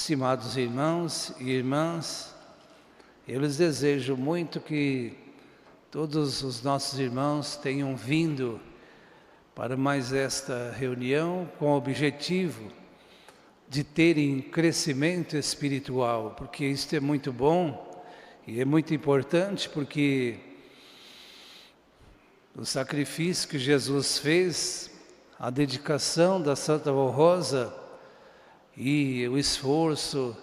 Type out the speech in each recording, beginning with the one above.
Estimados irmãos e irmãs, eu lhes desejo muito que todos os nossos irmãos tenham vindo para mais esta reunião com o objetivo de terem crescimento espiritual, porque isto é muito bom e é muito importante, porque o sacrifício que Jesus fez, a dedicação da Santa Vó Rosa e o esforço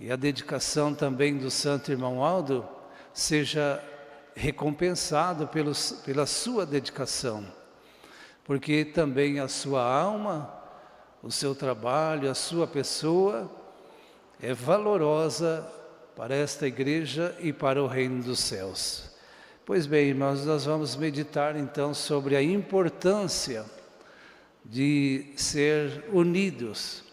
e a dedicação também do Santo Irmão Aldo seja recompensado pela sua dedicação, porque também a sua alma, o seu trabalho, a sua pessoa é valorosa para esta igreja e para o reino dos céus. Pois bem, irmãos, nós vamos meditar então sobre a importância de ser unidos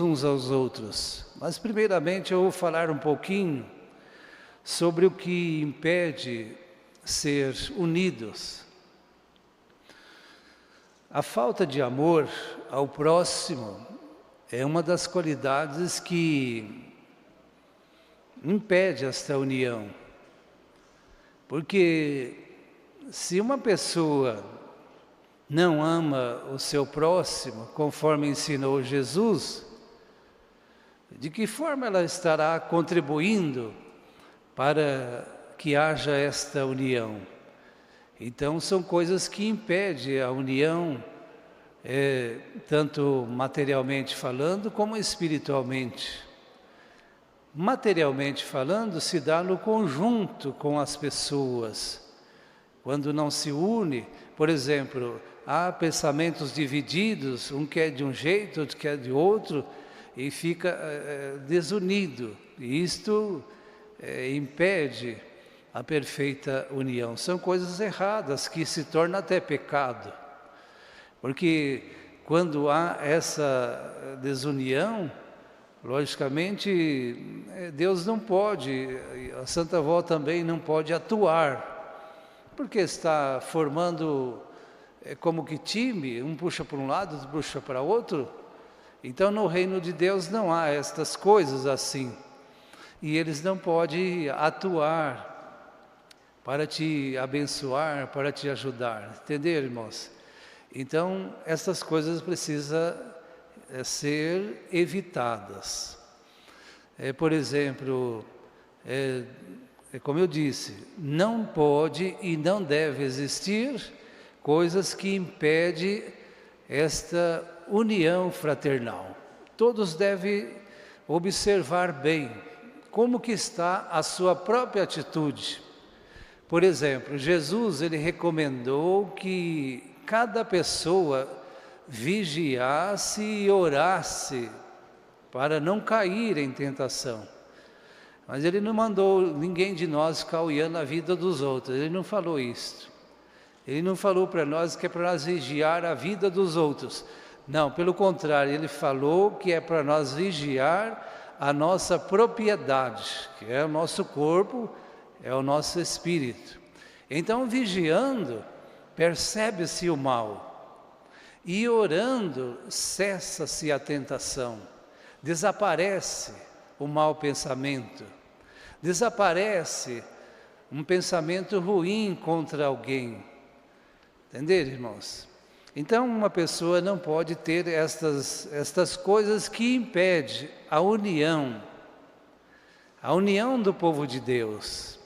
uns aos outros. Mas primeiramente eu vou falar um pouquinho sobre o que impede ser unidos. A falta de amor ao próximo é uma das qualidades que impede esta união. Porque se uma pessoa não ama o seu próximo, conforme ensinou Jesus, de que forma ela estará contribuindo para que haja esta união? Então são coisas que impedem a união, tanto materialmente falando como espiritualmente. Materialmente falando, se dá no conjunto com as pessoas. Quando não se une, por exemplo, há pensamentos divididos, um quer de um jeito, outro quer de outro, e fica desunido. E isto impede a perfeita união. São coisas erradas que se tornam até pecado. Porque quando há essa desunião, logicamente Deus não pode, a Santa Avó também não pode atuar, porque está formando como que time, um puxa para um lado, outro puxa para outro. Então no reino de Deus não há estas coisas assim, e eles não podem atuar para te abençoar, para te ajudar, entender, irmãos? Então essas coisas precisam ser evitadas. Por exemplo, como eu disse, não pode e não deve existir coisas que impedem esta união fraternal. Todos devem observar bem como que está a sua própria atitude. Por exemplo, Jesus ele recomendou que cada pessoa vigiasse e orasse para não cair em tentação. Mas ele não mandou ninguém de nós ficar olhando a vida dos outros, ele não falou isso. Ele não falou para nós que é para nós vigiar a vida dos outros. Não, pelo contrário, ele falou que é para nós vigiar a nossa propriedade, que é o nosso corpo, é o nosso espírito. Então, vigiando, percebe-se o mal. E orando, cessa-se a tentação. Desaparece o mau pensamento. Desaparece um pensamento ruim contra alguém. Entenderam, irmãos? Então uma pessoa não pode ter estas coisas que impedem a união do povo de Deus.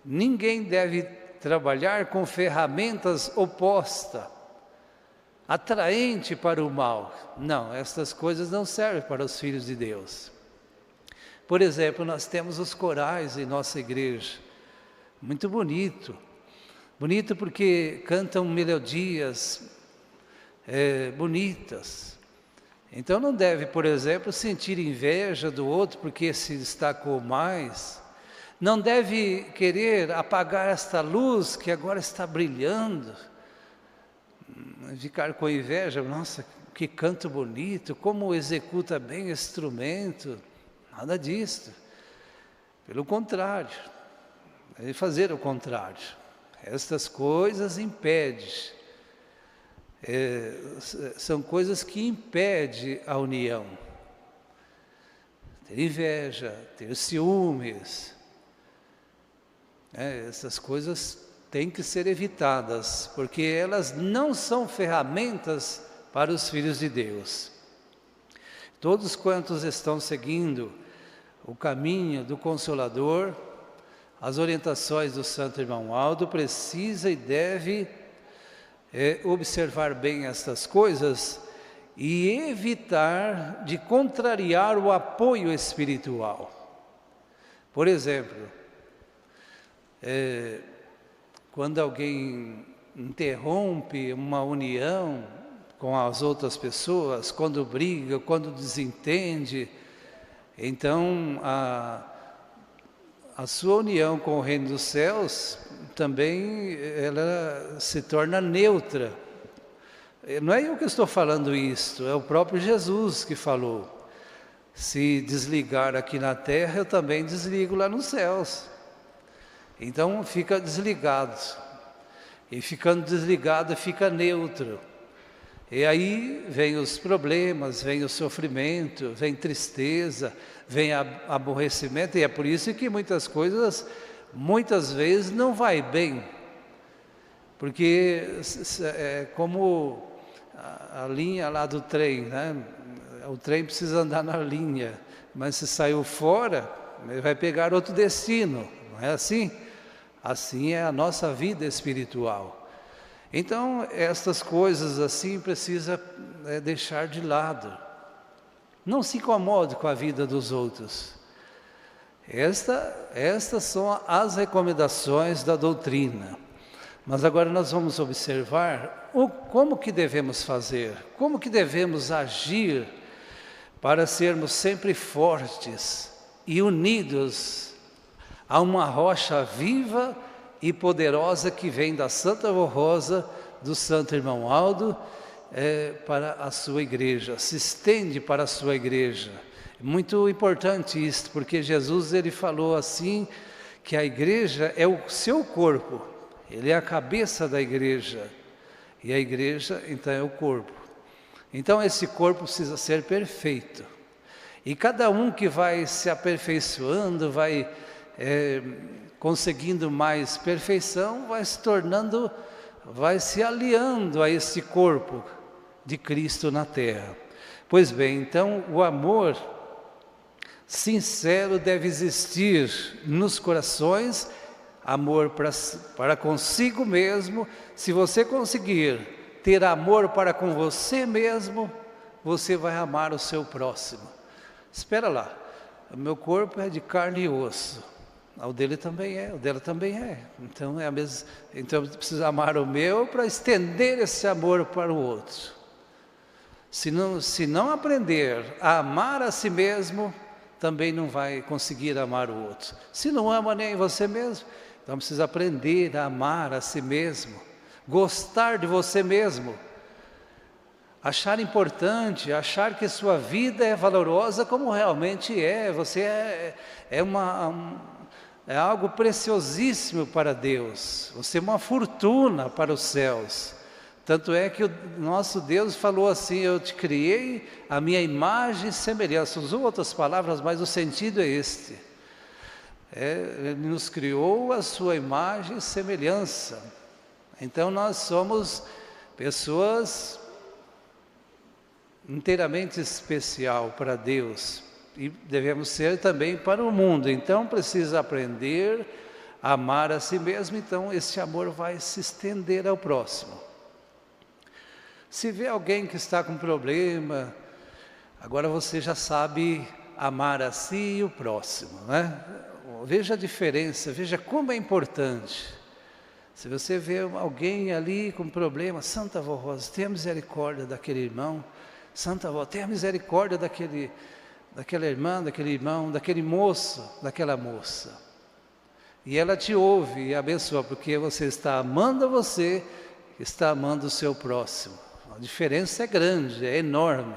Ninguém deve trabalhar com ferramentas opostas, atraente para o mal. Não, estas coisas não servem para os filhos de Deus. Por exemplo, nós temos os corais em nossa igreja, muito bonito. Bonito porque cantam melodias bonitas. Então não deve, por exemplo, sentir inveja do outro porque se destacou mais. Não deve querer apagar esta luz que agora está brilhando. Ficar com inveja, nossa, que canto bonito, como executa bem o instrumento. Nada disso. Pelo contrário, deve fazer o contrário. Estas coisas impedem, são coisas que impedem a união. ter inveja, ter ciúmes. Essas coisas têm que ser evitadas, porque elas não são ferramentas para os filhos de Deus. Todos quantos estão seguindo o caminho do Consolador, as orientações do Santo Irmão Aldo, precisa e deve observar bem estas coisas e evitar de contrariar o apoio espiritual. Por exemplo, quando alguém interrompe uma união com as outras pessoas, quando briga, quando desentende, então a sua união com o reino dos céus também ela se torna neutra. Não é eu que estou falando isto, é o próprio Jesus que falou. Se desligar aqui na terra, eu também desligo lá nos céus. Então fica desligado, e ficando desligado fica neutro. E aí vem os problemas, vem o sofrimento, vem tristeza, vem aborrecimento, e é por isso que muitas coisas, muitas vezes não vai bem. Porque é como a linha lá do trem, né? O trem precisa andar na linha, mas se saiu fora, ele vai pegar outro destino, não é assim? Assim é a nossa vida espiritual. Então, estas coisas assim precisa deixar de lado. Não se incomode com a vida dos outros. Estas são as recomendações da doutrina. Mas agora nós vamos observar como que devemos fazer, como que devemos agir para sermos sempre fortes e unidos a uma rocha viva e poderosa que vem da Santa Rosa, do Santo Irmão Aldo, para a sua igreja, se estende para a sua igreja. É muito importante isso, porque Jesus ele falou assim, que a igreja é o seu corpo, ele é a cabeça da igreja, e a igreja então é o corpo. Então esse corpo precisa ser perfeito, e cada um que vai se aperfeiçoando, vai conseguindo mais perfeição, vai se tornando, vai se aliando a esse corpo de Cristo na terra. Pois bem, então o amor sincero deve existir nos corações, amor para consigo mesmo. Se você conseguir ter amor para com você mesmo, você vai amar o seu próximo. Espera lá, o meu corpo é de carne e osso. O dele também é, o dela também é. Então, então eu preciso amar o meu para estender esse amor para o outro. Se não aprender a amar a si mesmo, também não vai conseguir amar o outro. Se não ama nem você mesmo, então precisa aprender a amar a si mesmo, gostar de você mesmo, achar importante, achar que sua vida é valorosa como realmente é. Você é algo preciosíssimo para Deus, você é uma fortuna para os céus. Tanto é que o nosso Deus falou assim: eu te criei a minha imagem e semelhança. Usou outras palavras, mas o sentido é este. Ele nos criou a sua imagem e semelhança. Então nós somos pessoas inteiramente especial para Deus. E devemos ser também para o mundo. Então precisa aprender a amar a si mesmo. Então esse amor vai se estender ao próximo. Se vê alguém que está com problema, agora você já sabe amar a si e o próximo, né? Veja a diferença, veja como é importante. Se você vê alguém ali com problema, Santa Avó Rosa, tenha misericórdia daquele irmão. Santa Avó, tenha misericórdia daquela irmã, daquele irmão, daquele moço, daquela moça. E ela te ouve e abençoa, porque você está amando a você, está amando o seu próximo. A diferença é grande, é enorme.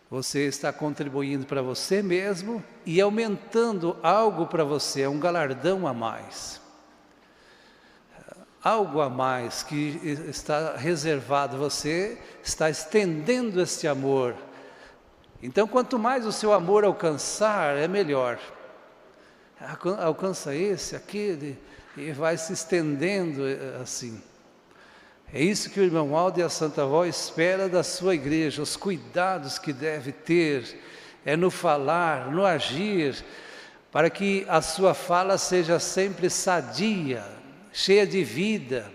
Você está contribuindo para você mesmo e aumentando algo para você, é um galardão a mais. Algo a mais que está reservado, você está estendendo este amor. Então, quanto mais o seu amor alcançar, é melhor. Alcança esse, aquele, e vai se estendendo assim. É isso que o irmão Aldo e a Santa Avó espera da sua igreja, os cuidados que deve ter, é no falar, no agir, para que a sua fala seja sempre sadia, cheia de vida.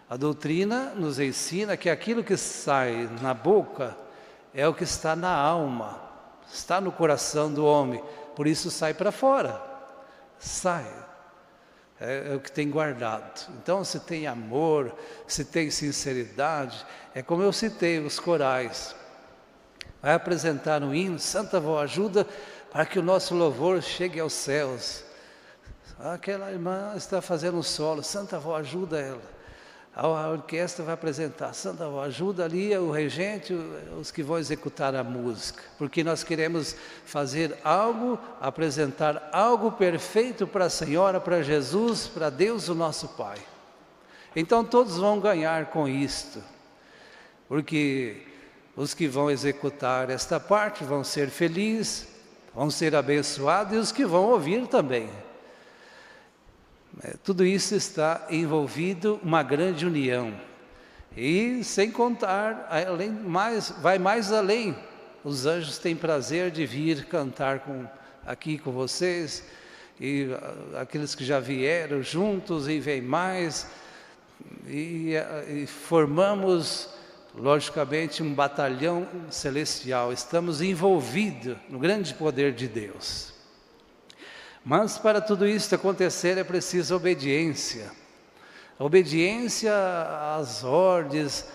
A doutrina nos ensina que aquilo que sai na boca é o que está na alma, está no coração do homem, por isso sai para fora, sai, é o que tem guardado. Então, se tem amor, se tem sinceridade, é como eu citei, os corais. Vai apresentar um hino, Santa Avó, ajuda para que o nosso louvor chegue aos céus. Aquela irmã está fazendo um solo, Santa Avó, ajuda ela. A orquestra vai apresentar, Santa Avó, ajuda ali o regente, os que vão executar a música, porque nós queremos fazer algo, apresentar algo perfeito para a Senhora, para Jesus, para Deus, o nosso Pai. Então todos vão ganhar com isto, porque os que vão executar esta parte vão ser felizes, vão ser abençoados, e os que vão ouvir também. Tudo isso está envolvido uma grande união. E sem contar, vai mais além. Os anjos têm prazer de vir cantar aqui com vocês, e aqueles que já vieram juntos e vêm mais, e formamos, logicamente, um batalhão celestial. Estamos envolvidos no grande poder de Deus. Mas para tudo isso acontecer é preciso obediência. Obediência às ordens,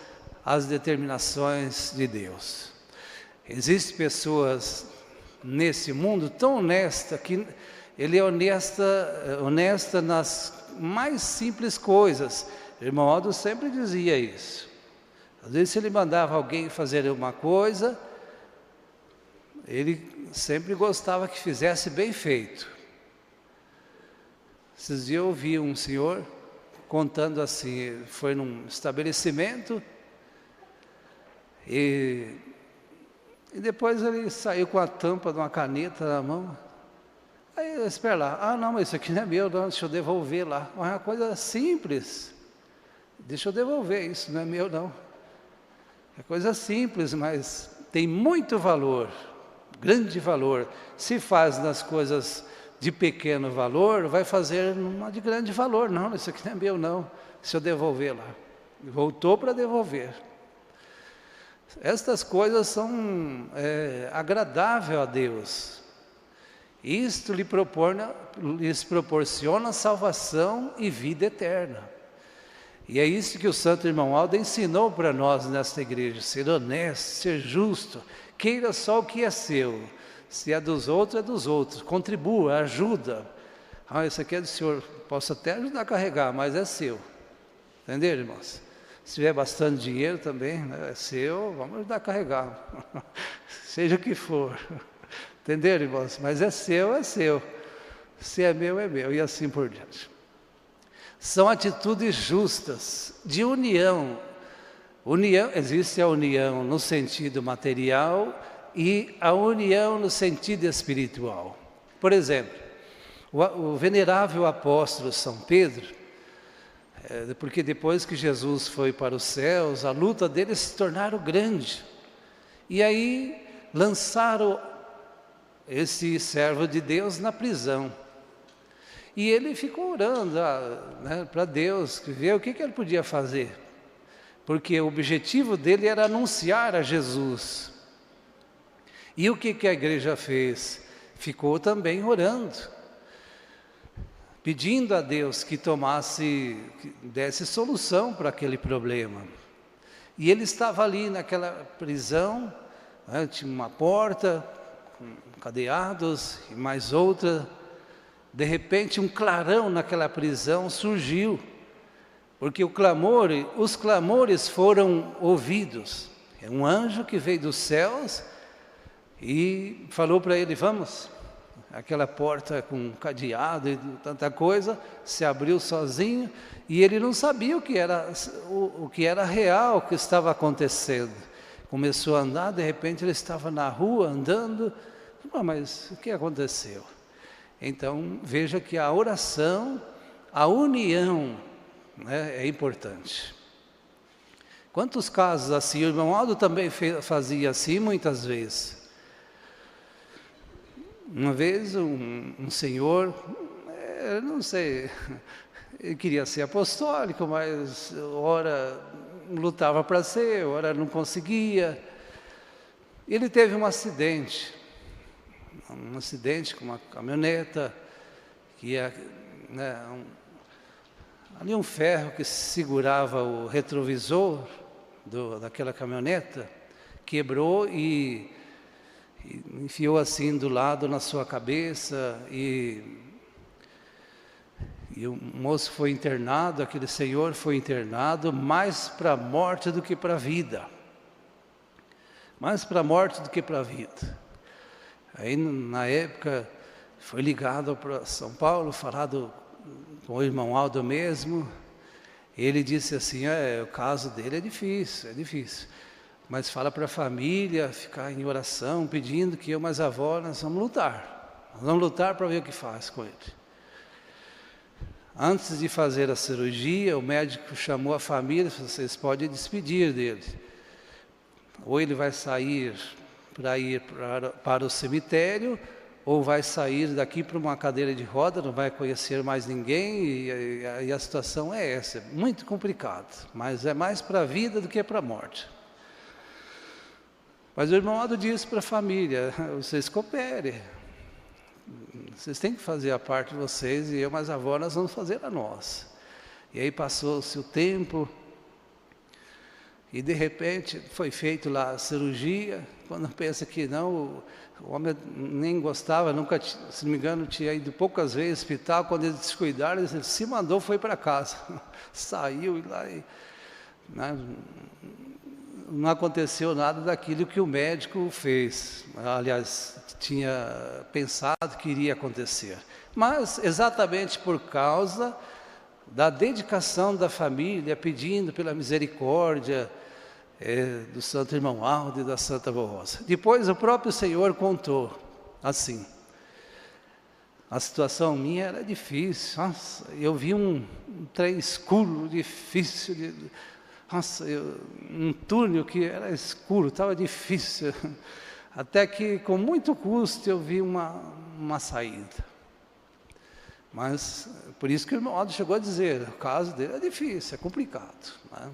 às determinações de Deus. Existem pessoas nesse mundo tão honestas que ele é honesta nas mais simples coisas. O irmão Aldo sempre dizia isso. Às vezes, se ele mandava alguém fazer uma coisa, ele sempre gostava que fizesse bem feito. Esses dias eu ouvi um senhor contando assim, foi num estabelecimento e depois ele saiu com a tampa de uma caneta na mão. Aí eu espero lá, não, mas isso aqui não é meu, não, deixa eu devolver lá. É uma coisa simples, deixa eu devolver, isso não é meu não. É coisa simples, mas tem muito valor, grande valor. Se faz nas coisas de pequeno valor, vai fazer uma de grande valor. Não, isso aqui não é meu não, se eu devolver lá. Voltou para devolver. Estas coisas são agradáveis a Deus. Isto lhes proporciona salvação e vida eterna. E é isso que o Santo Irmão Aldo ensinou para nós nesta igreja: ser honesto, ser justo, queira só o que é seu. Se é dos outros, é dos outros. Contribua, ajuda. Isso aqui é do senhor, posso até ajudar a carregar, mas é seu. Entenderam, irmãos? Se tiver bastante dinheiro também, né, é seu, vamos ajudar a carregar. Seja o que for. Entenderam, irmãos? Mas é seu, é seu. Se é meu, e assim por diante. São atitudes justas, de união. Existe a união no sentido material e a união no sentido espiritual. Por exemplo, o venerável apóstolo São Pedro, porque depois que Jesus foi para os céus, a luta dele se tornaram grande. E aí lançaram esse servo de Deus na prisão. E ele ficou orando para Deus, ver o que ele podia fazer. Porque o objetivo dele era anunciar a Jesus. E o que a igreja fez? Ficou também orando, pedindo a Deus que desse solução para aquele problema. E ele estava ali naquela prisão, tinha uma porta com cadeados e mais outra. De repente um clarão naquela prisão surgiu, porque os clamores foram ouvidos. É um anjo que veio dos céus e falou para ele: vamos. Aquela porta com cadeado e tanta coisa se abriu sozinho, e ele não sabia o que era real, o que estava acontecendo. começou a andar, de repente ele estava na rua andando, mas o que aconteceu? Então veja que a oração, a união, né, é importante. Quantos casos assim, o irmão Aldo também fazia assim muitas vezes. Uma vez um senhor, não sei, ele queria ser apostólico, mas ora lutava para ser, ora não conseguia. Ele teve um acidente com uma caminhoneta, que ia, né, ali um ferro que segurava o retrovisor daquela caminhoneta, quebrou e enfiou assim do lado na sua cabeça, e o moço foi internado, aquele senhor foi internado, mais para a morte do que para a vida. Mais para a morte do que para a vida. Aí na época foi ligado para São Paulo, falado com o irmão Aldo mesmo. Ele disse assim, o caso dele é difícil. Mas fala para a família, ficar em oração, pedindo que eu mais a avó, nós vamos lutar. Nós vamos lutar para ver o que faz com ele. Antes de fazer a cirurgia, o médico chamou a família e falou, vocês podem despedir dele. Ou ele vai sair para ir para o cemitério, ou vai sair daqui para uma cadeira de roda, não vai conhecer mais ninguém, e a situação é essa, é muito complicado, mas é mais para a vida do que para a morte. Mas o irmão Aldo disse para a família, vocês cooperem, vocês têm que fazer a parte de vocês, e eu mais a avó, nós vamos fazer a nossa. E aí passou-se o tempo, e de repente foi feito lá a cirurgia. Quando pensa que não, o homem nem gostava, nunca, se não me engano, tinha ido poucas vezes ao hospital. Quando eles descuidaram, ele se mandou, foi para casa. Saiu e lá, né, não aconteceu nada daquilo que o médico fez. Aliás, tinha pensado que iria acontecer. Mas exatamente por causa da dedicação da família, pedindo pela misericórdia do Santo Irmão Aldo e da Santa Avó Rosa. Depois o próprio Senhor contou assim, a situação minha era difícil, nossa, eu vi um trem escuro, difícil, um túnel que era escuro, estava difícil, até que com muito custo eu vi uma saída. Mas, por isso que o irmão Aldo chegou a dizer, o caso dele é difícil, é complicado, né?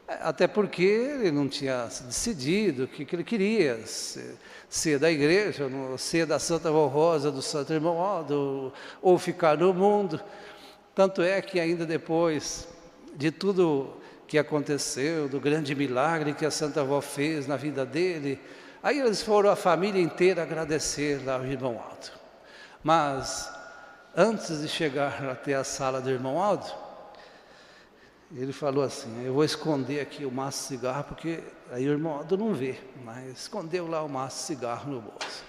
Até porque ele não tinha decidido o que ele queria, ser da igreja, ser da Santa Avó Rosa, do Santo Irmão Aldo, ou ficar no mundo. Tanto é que ainda depois de tudo que aconteceu, do grande milagre que a Santa Avó fez na vida dele, aí eles foram a família inteira agradecer lá ao irmão Aldo. Mas antes de chegar até a sala do irmão Aldo, ele falou assim, eu vou esconder aqui o maço de cigarro, porque aí o irmão Aldo não vê, mas escondeu lá o maço de cigarro no bolso.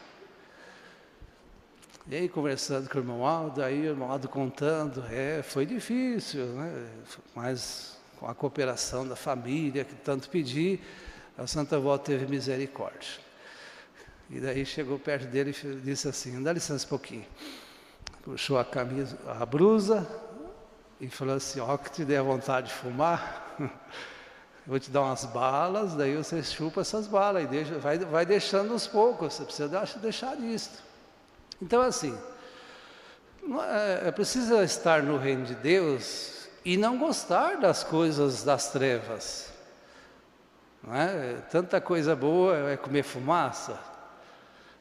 E aí conversando com o irmão Aldo, aí o irmão Aldo contando, foi difícil, né? Mas com a cooperação da família, que tanto pedi, a Santa Avó teve misericórdia. E daí chegou perto dele e disse assim, dá licença um pouquinho. Puxou a camisa, a blusa, e falou assim, que te der vontade de fumar, eu vou te dar umas balas, daí você chupa essas balas, e vai deixando aos poucos, você precisa deixar disso. Então assim, é preciso estar no reino de Deus e não gostar das coisas das trevas. Não é? Tanta coisa boa é comer fumaça,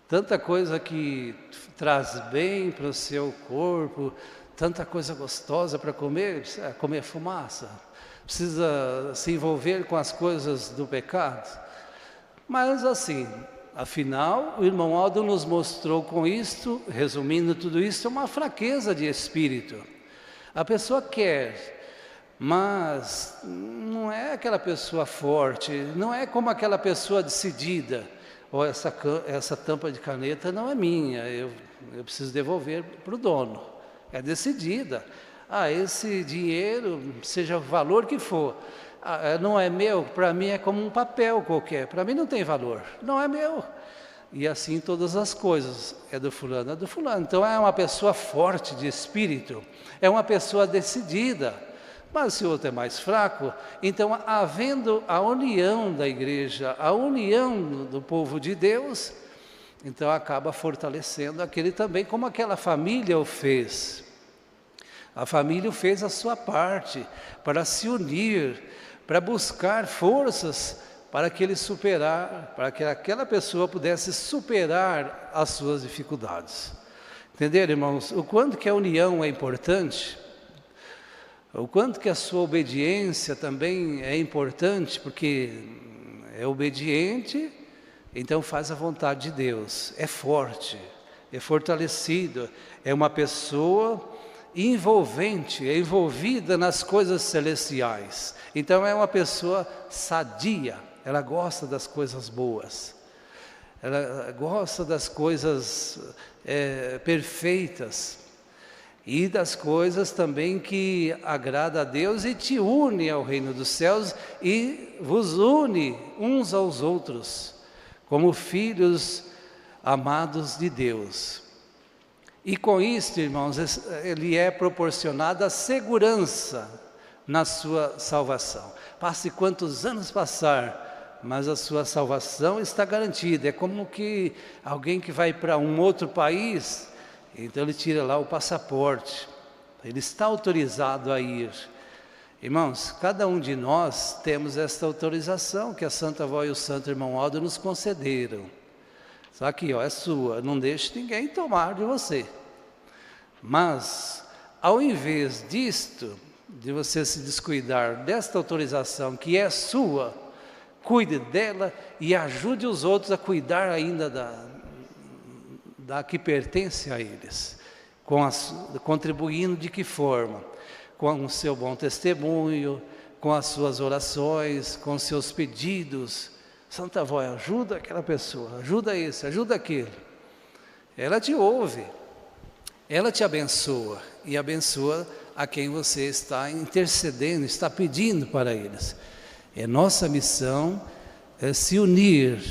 tanta coisa que traz bem para o seu corpo, tanta coisa gostosa para comer, precisa comer fumaça, precisa se envolver com as coisas do pecado. Mas assim, afinal, o irmão Aldo nos mostrou com isto, resumindo tudo isso, uma fraqueza de espírito. A pessoa quer, mas não é aquela pessoa forte, não é como aquela pessoa decidida. Ou essa tampa de caneta não é minha, eu preciso devolver para o dono. É decidida. Esse dinheiro, seja o valor que for, não é meu, para mim é como um papel qualquer, para mim não tem valor, não é meu. E assim todas as coisas, é do fulano, é do fulano. Então é uma pessoa forte de espírito, é uma pessoa decidida. Mas se o outro é mais fraco, então havendo a união da igreja, a união do povo de Deus, então acaba fortalecendo aquele também, como aquela família o fez. A família fez a sua parte para se unir, para buscar forças para que ele para que aquela pessoa pudesse superar as suas dificuldades. Entenderam, irmãos? O quanto que a união é importante, o quanto que a sua obediência também é importante, porque é obediente, então faz a vontade de Deus, é forte, é fortalecido, é uma pessoa envolvente, é envolvida nas coisas celestiais. Então é uma pessoa sadia, ela gosta das coisas boas, ela gosta das coisas perfeitas e das coisas também que agrada a Deus e te une ao reino dos céus e vos une uns aos outros, como filhos amados de Deus. E com isso, irmãos, ele é proporcionada a segurança na sua salvação. Passe quantos anos passar, mas a sua salvação está garantida. É como que alguém que vai para um outro país, então ele tira lá o passaporte, ele está autorizado a ir. Irmãos, cada um de nós temos esta autorização que a Santa Avó e o Santo Irmão Aldo nos concederam. Só que é sua, não deixe ninguém tomar de você. Mas, ao invés disto, de você se descuidar desta autorização que é sua, cuide dela e ajude os outros a cuidar ainda da que pertence a eles, contribuindo de que forma? Com o seu bom testemunho, com as suas orações, com os seus pedidos. Santa Avó, ajuda aquela pessoa, ajuda esse, ajuda aquele. Ela te ouve, ela te abençoa e abençoa a quem você está intercedendo, está pedindo para eles. É nossa missão se unir,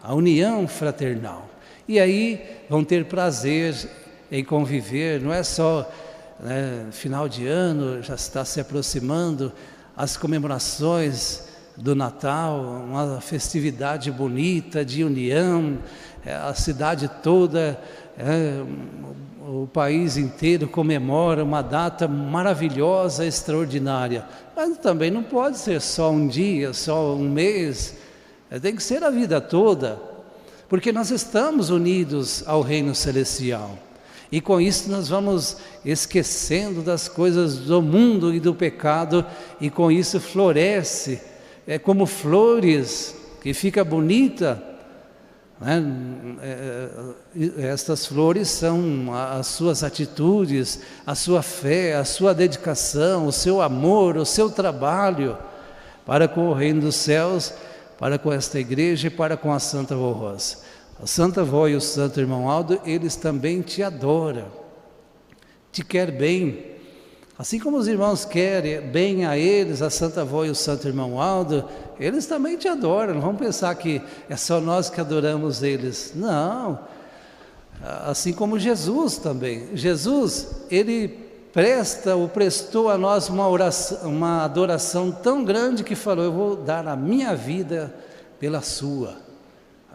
a união fraternal. E aí vão ter prazer em conviver, não é só final de ano, já está se aproximando, as comemorações do Natal, uma festividade bonita de união, a cidade toda, o país inteiro comemora uma data maravilhosa, extraordinária. Mas também não pode ser só um dia, só um mês, tem que ser a vida toda, porque nós estamos unidos ao reino celestial. E com isso nós vamos esquecendo das coisas do mundo e do pecado, e com isso floresce, é como flores, que fica bonita, né? Estas flores são as suas atitudes, a sua fé, a sua dedicação, o seu amor, o seu trabalho para com o reino dos céus, para com esta igreja e para com a Santa Avó Rosa. A Santa Avó e o Santo Irmão Aldo, eles também te adoram, te quer bem. Assim como os irmãos querem bem a eles, a Santa Avó e o Santo Irmão Aldo, eles também te adoram. Não vamos pensar que é só nós que adoramos eles. Não. Assim como Jesus também. Jesus, ele prestou a nós uma oração, uma adoração tão grande que falou: eu vou dar a minha vida pela sua.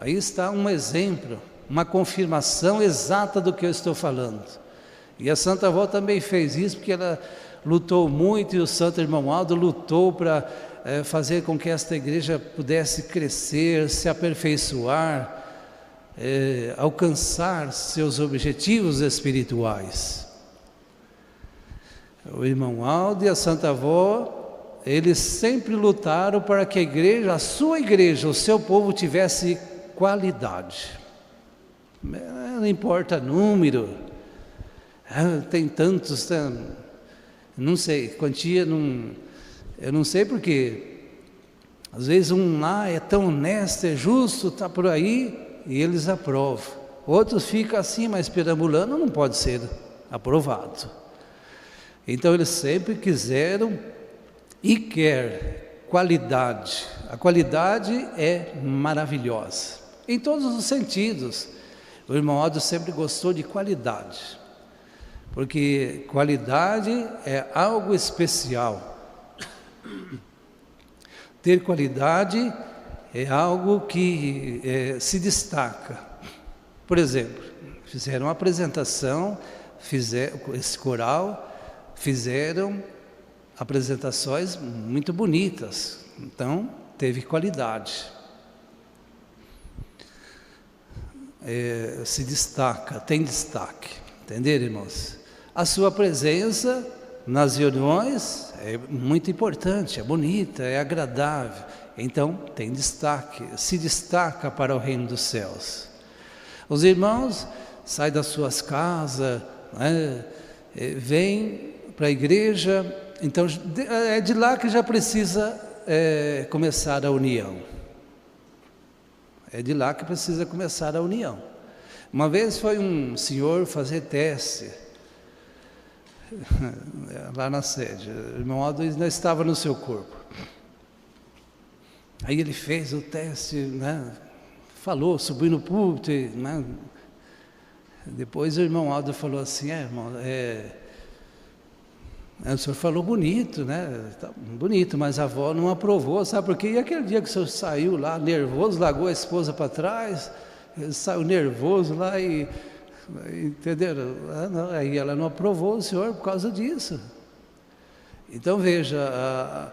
Aí está um exemplo, uma confirmação exata do que eu estou falando. E a Santa Avó também fez isso, porque ela lutou muito, e o Santo Irmão Aldo lutou para fazer com que esta igreja pudesse crescer, se aperfeiçoar, alcançar seus objetivos espirituais. O Irmão Aldo e a Santa Avó, eles sempre lutaram para que a igreja, a sua igreja, o seu povo tivesse qualidade. Não importa número, tem tantos, não sei, quantia, eu não sei porque, às vezes um lá é tão honesto, é justo, está por aí, e eles aprovam. Outros ficam assim, mas perambulando, não pode ser aprovado. Então eles sempre quiseram e quer qualidade. A qualidade é maravilhosa, em todos os sentidos. O irmão Aldo sempre gostou de qualidade, porque qualidade é algo especial. Ter qualidade é algo que se destaca. Por exemplo, fizeram uma apresentação, esse coral, fizeram apresentações muito bonitas, então teve qualidade. Se destaca, tem destaque, entenderam, irmãos? A sua presença nas reuniões é muito importante, é bonita, é agradável, então tem destaque, se destaca para o reino dos céus. Os irmãos saem das suas casas, né, vêm para a igreja, então é de lá que já precisa começar a união. É de lá que precisa começar a união. Uma vez foi um senhor fazer teste lá na sede. O irmão Aldo não estava no seu corpo. Aí ele fez o teste, né? Falou, subiu no púlpito, né? Depois o irmão Aldo falou assim: irmão, o senhor falou bonito, né? Tá bonito, mas a avó não aprovou, sabe por quê? E aquele dia que o senhor saiu lá nervoso, largou a esposa para trás, ele saiu nervoso lá e entenderam? Aí ela não aprovou o senhor por causa disso. Então veja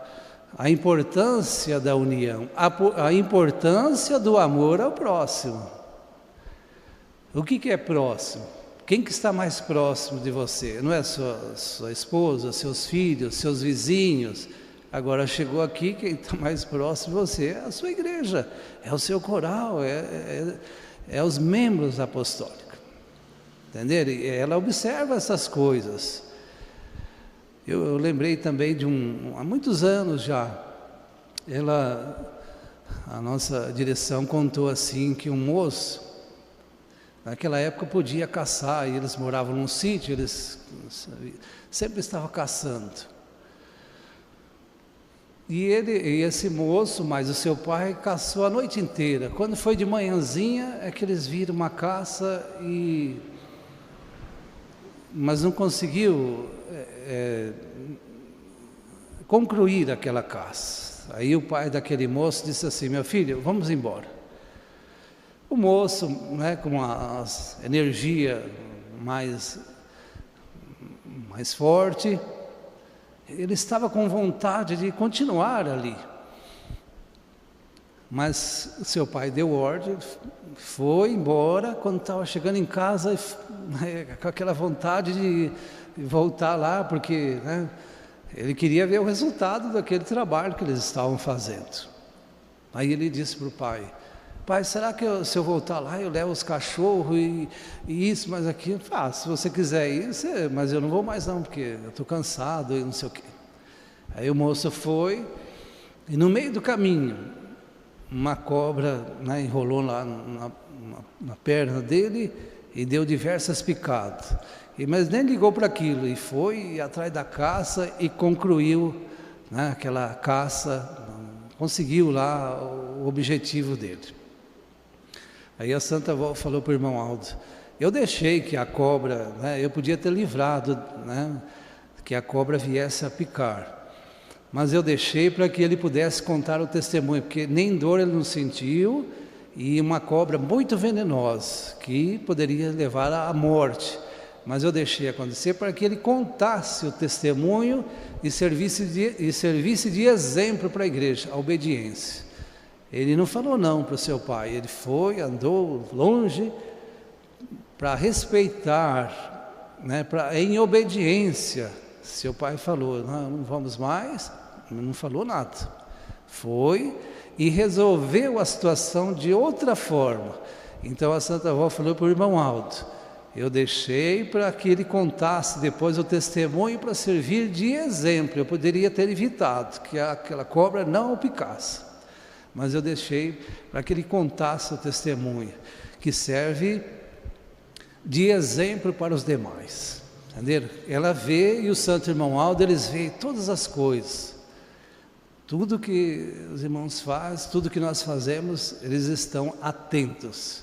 a importância da união, a importância do amor ao próximo. O que é próximo? Quem que está mais próximo de você? Não é sua esposa, seus filhos, seus vizinhos. Agora chegou aqui, quem está mais próximo de você é a sua igreja, é o seu coral, é os membros apostólicos. Entenderam? E ela observa essas coisas. Eu lembrei também há muitos anos já, a nossa direção contou assim que um moço, naquela época podia caçar, e eles moravam num sítio, eles sempre estavam caçando. E esse moço, mais o seu pai, caçou a noite inteira. Quando foi de manhãzinha, é que eles viram uma caça, mas não conseguiu concluir aquela caça. Aí o pai daquele moço disse assim: meu filho, vamos embora. O moço, né, com a energia mais forte, ele estava com vontade de continuar ali. Mas seu pai deu ordem, foi embora. Quando estava chegando em casa, com aquela vontade de voltar lá, porque, né, ele queria ver o resultado daquele trabalho que eles estavam fazendo. Aí ele disse para o pai: pai, será que se eu voltar lá eu levo os cachorros e isso, mas aquilo? Se você quiser ir, mas eu não vou mais não, porque eu estou cansado e não sei o quê. Aí o moço foi, e no meio do caminho, uma cobra, né, enrolou lá na perna dele e deu diversas picadas. Mas nem ligou para aquilo, e foi atrás da caça e concluiu, né, aquela caça, conseguiu lá o objetivo dele. Aí a Santa Avó falou para o irmão Aldo: eu deixei que a cobra, né, eu podia ter livrado, né, que a cobra viesse a picar, mas eu deixei para que ele pudesse contar o testemunho, porque nem dor ele não sentiu, e uma cobra muito venenosa, que poderia levar à morte. Mas eu deixei acontecer para que ele contasse o testemunho e servisse de exemplo para a igreja, a obediência. Ele não falou não para o seu pai, ele foi, andou longe para respeitar, né, em obediência. Seu pai falou: não vamos mais, não falou nada. Foi e resolveu a situação de outra forma. Então a Santa Avó falou para o irmão Aldo: eu deixei para que ele contasse depois o testemunho para servir de exemplo. Eu poderia ter evitado que aquela cobra não o picasse, mas eu deixei para que ele contasse o testemunho, que serve de exemplo para os demais. Entenderam? Ela vê, e o santo irmão Aldo, eles veem todas as coisas Tudo que os irmãos fazem, tudo que nós fazemos, eles estão atentos.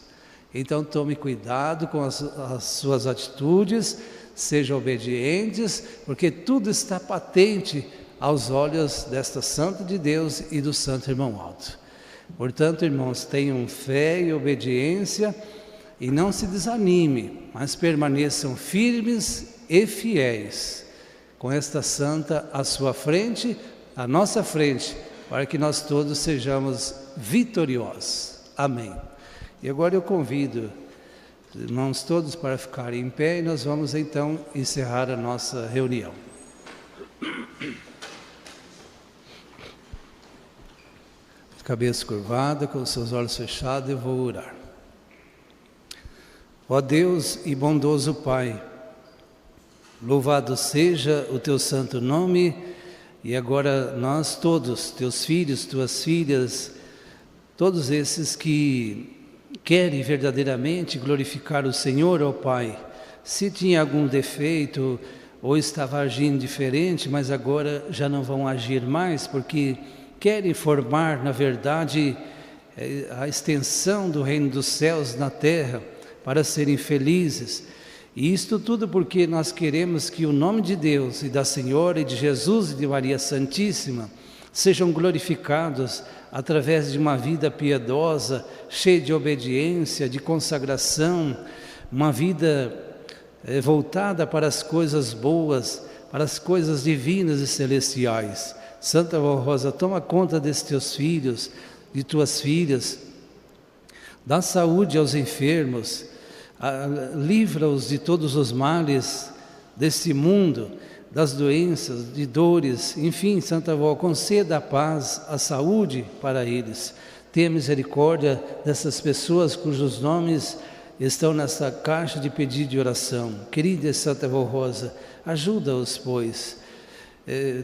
Então tome cuidado com as suas atitudes, sejam obedientes, porque tudo está patente aos olhos desta Santa de Deus e do Santo Irmão Aldo. Portanto, irmãos, tenham fé e obediência e não se desanime, mas permaneçam firmes e fiéis, com esta Santa à sua frente, à nossa frente, para que nós todos sejamos vitoriosos. Amém. E agora eu convido os irmãos todos para ficarem em pé e nós vamos então encerrar a nossa reunião. Cabeça curvada, com os seus olhos fechados, eu vou orar. Ó Deus e bondoso Pai, louvado seja o teu santo nome, e agora nós todos, teus filhos, tuas filhas, todos esses que querem verdadeiramente glorificar o Senhor, ó Pai, se tinha algum defeito ou estava agindo diferente, mas agora já não vão agir mais, porque querem formar, na verdade, a extensão do reino dos céus na terra, para serem felizes. E isto tudo porque nós queremos que o nome de Deus e da Senhora e de Jesus e de Maria Santíssima sejam glorificados através de uma vida piedosa, cheia de obediência, de consagração, uma vida voltada para as coisas boas, para as coisas divinas e celestiais. Santa Vó Rosa, toma conta desses teus filhos, de tuas filhas, dá saúde aos enfermos, livra-os de todos os males deste mundo, das doenças, de dores, enfim, Santa Vó, conceda a paz, a saúde para eles. Tenha misericórdia dessas pessoas cujos nomes estão nessa caixa de pedido de oração. Querida Santa Vó Rosa, ajuda-os, pois.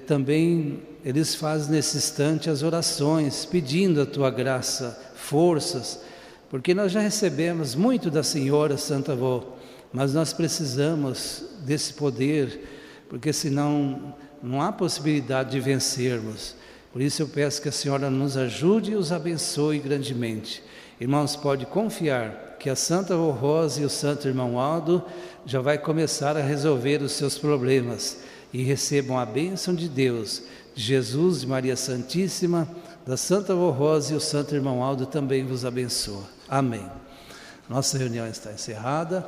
Também eles fazem nesse instante as orações, pedindo a Tua graça, forças, porque nós já recebemos muito da Senhora, Santa Vó, mas nós precisamos desse poder, porque senão não há possibilidade de vencermos. Por isso eu peço que a Senhora nos ajude e os abençoe grandemente. Irmãos, pode confiar que a Santa Vó Rosa e o Santo Irmão Aldo já vai começar a resolver os seus problemas e recebam a bênção de Deus, de Jesus e Maria Santíssima, da Santa Vó Rosa e o Santo Irmão Aldo também vos abençoa. Amém. Nossa reunião está encerrada.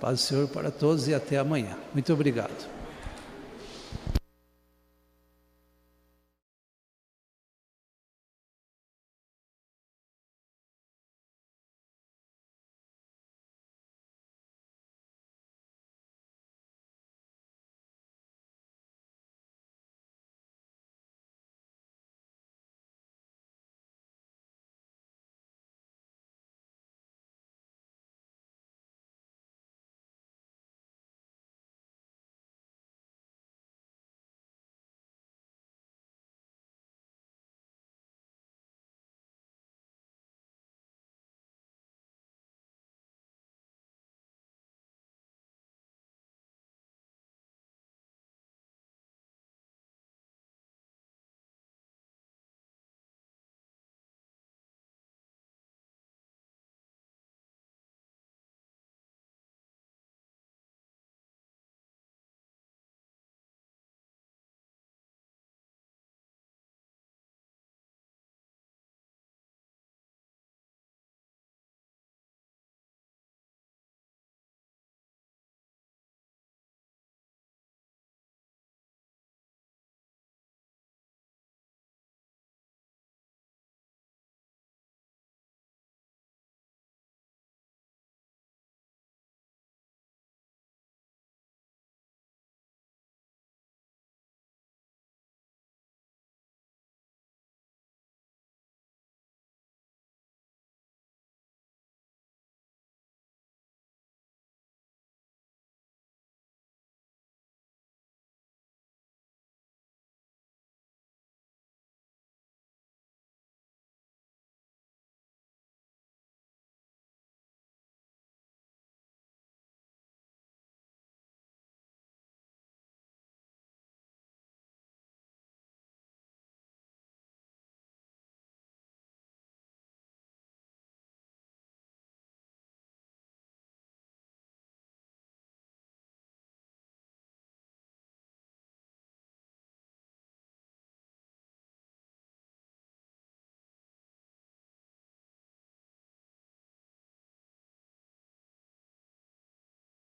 Paz do Senhor para todos e até amanhã. Muito obrigado.